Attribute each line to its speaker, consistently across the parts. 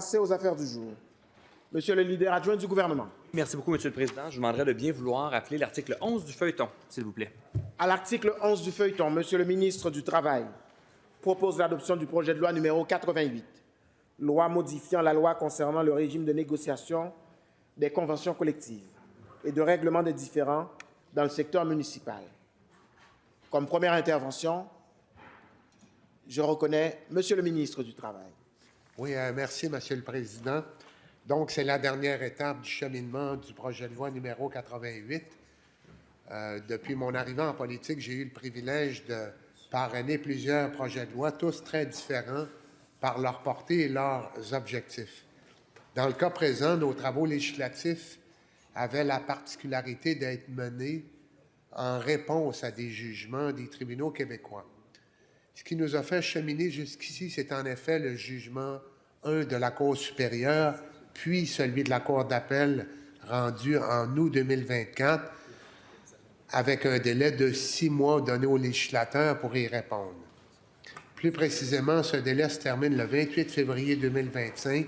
Speaker 1: Passer aux affaires du jour. Monsieur le leader adjoint du gouvernement.
Speaker 2: Merci beaucoup, Monsieur le Président. Je vous demanderai de bien vouloir appeler l'article 11 du feuilleton, s'il vous plaît.
Speaker 1: À l'article 11 du feuilleton, Monsieur le ministre du Travail propose l'adoption du projet de loi numéro 88, loi modifiant la loi concernant le régime de négociation des conventions collectives et de règlement des différends dans le secteur municipal. Comme première intervention, je reconnais Monsieur le ministre du Travail.
Speaker 3: Oui, merci, Monsieur le Président. Donc, c'est la dernière étape du cheminement du projet de loi numéro 88. Depuis mon arrivée en politique, j'ai eu le privilège de parrainer plusieurs projets de loi, tous très différents par leur portée et leurs objectifs. Dans le cas présent, nos travaux législatifs avaient la particularité d'être menés en réponse à des jugements des tribunaux québécois. Ce qui nous a fait cheminer jusqu'ici, c'est en effet le jugement 1 de la Cour supérieure, puis celui de la Cour d'appel rendu en août 2024, avec un délai de 6 mois donné aux législateurs pour y répondre. Plus précisément, ce délai se termine le 28 février 2025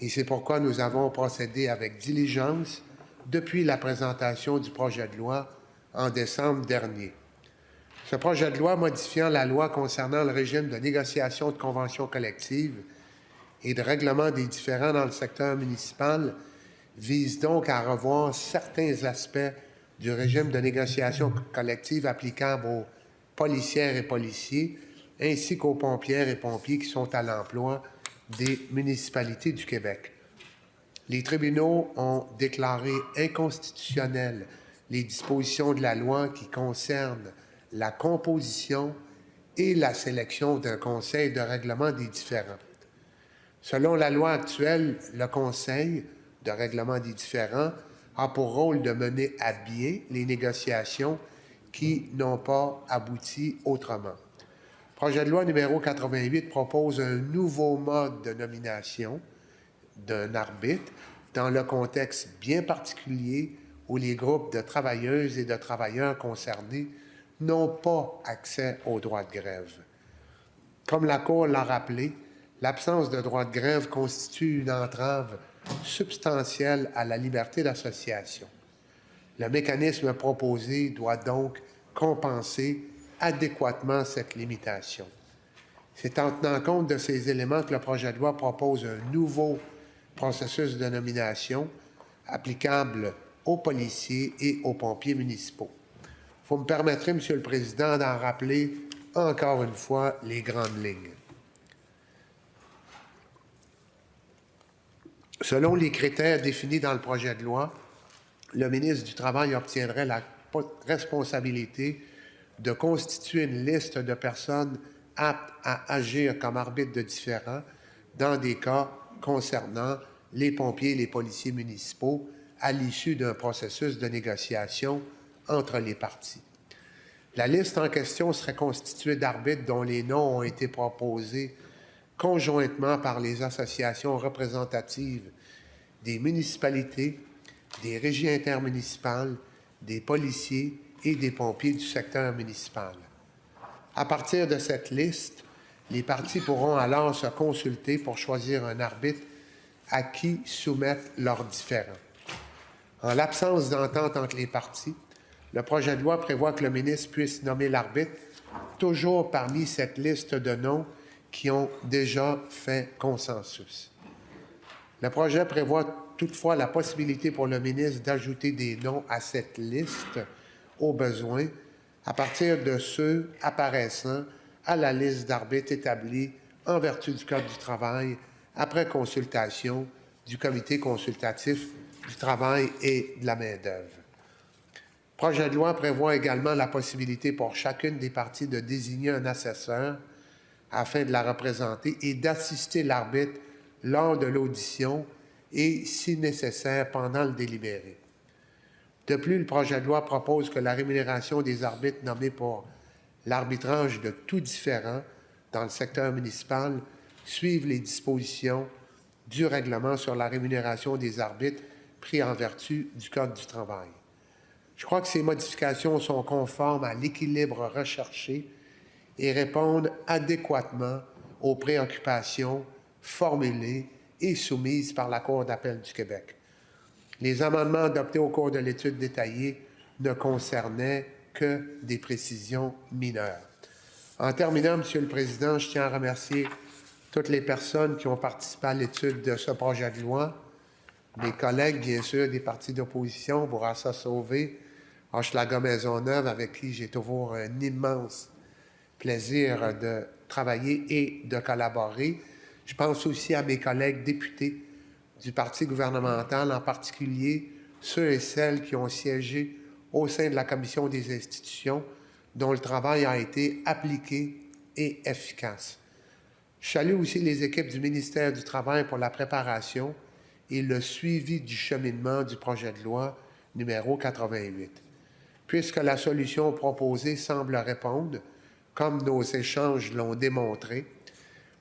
Speaker 3: et c'est pourquoi nous avons procédé avec diligence depuis la présentation du projet de loi en décembre dernier. Ce projet de loi modifiant la loi concernant le régime de négociation de conventions collectives et de règlement des différends dans le secteur municipal vise donc à revoir certains aspects du régime de négociation collective applicable aux policières et policiers, ainsi qu'aux pompières et pompiers qui sont à l'emploi des municipalités du Québec. Les tribunaux ont déclaré inconstitutionnelles les dispositions de la loi qui concernent la composition et la sélection d'un conseil de règlement des différends. Selon la loi actuelle, le conseil de règlement des différends a pour rôle de mener à bien les négociations qui n'ont pas abouti autrement. Le projet de loi numéro 88 propose un nouveau mode de nomination d'un arbitre dans le contexte bien particulier où les groupes de travailleuses et de travailleurs concernés n'ont pas accès au droit de grève. Comme la Cour l'a rappelé, l'absence de droit de grève constitue une entrave substantielle à la liberté d'association. Le mécanisme proposé doit donc compenser adéquatement cette limitation. C'est en tenant compte de ces éléments que le projet de loi propose un nouveau processus de nomination applicable aux policiers et aux pompiers municipaux. Vous me permettrez, Monsieur le Président, d'en rappeler encore une fois les grandes lignes. Selon les critères définis dans le projet de loi, le ministre du Travail obtiendrait la responsabilité de constituer une liste de personnes aptes à agir comme arbitre de différends dans des cas concernant les pompiers et les policiers municipaux à l'issue d'un processus de négociation entre les parties. La liste en question serait constituée d'arbitres dont les noms ont été proposés conjointement par les associations représentatives des municipalités, des régies intermunicipales, des policiers et des pompiers du secteur municipal. À partir de cette liste, les parties pourront alors se consulter pour choisir un arbitre à qui soumettre leurs différends. En l'absence d'entente entre les parties, le projet de loi prévoit que le ministre puisse nommer l'arbitre toujours parmi cette liste de noms qui ont déjà fait consensus. Le projet prévoit toutefois la possibilité pour le ministre d'ajouter des noms à cette liste au besoin à partir de ceux apparaissant à la liste d'arbitres établie en vertu du Code du travail après consultation du Comité consultatif du travail et de la main-d'œuvre. Le projet de loi prévoit également la possibilité pour chacune des parties de désigner un assesseur afin de la représenter et d'assister l'arbitre lors de l'audition et, si nécessaire, pendant le délibéré. De plus, le projet de loi propose que la rémunération des arbitres nommés pour l'arbitrage de tout différend dans le secteur municipal suive les dispositions du règlement sur la rémunération des arbitres pris en vertu du Code du travail. Je crois que ces modifications sont conformes à l'équilibre recherché et répondent adéquatement aux préoccupations formulées et soumises par la Cour d'appel du Québec. Les amendements adoptés au cours de l'étude détaillée ne concernaient que des précisions mineures. En terminant, Monsieur le Président, je tiens à remercier toutes les personnes qui ont participé à l'étude de ce projet de loi, mes collègues, bien sûr, des partis d'opposition, Bourassa Sauvé, Hochelaga Maisonneuve, avec qui j'ai toujours un immense plaisir de travailler et de collaborer. Je pense aussi à mes collègues députés du Parti gouvernemental, en particulier ceux et celles qui ont siégé au sein de la Commission des institutions, dont le travail a été appliqué et efficace. Je salue aussi les équipes du ministère du Travail pour la préparation et le suivi du cheminement du projet de loi numéro 88. Puisque la solution proposée semble répondre, comme nos échanges l'ont démontré,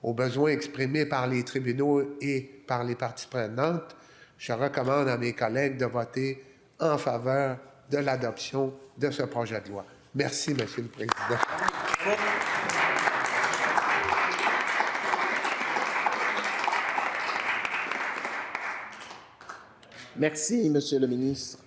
Speaker 3: aux besoins exprimés par les tribunaux et par les parties prenantes, je recommande à mes collègues de voter en faveur de l'adoption de ce projet de loi. Merci, Monsieur le Président.
Speaker 1: Merci, Monsieur le ministre.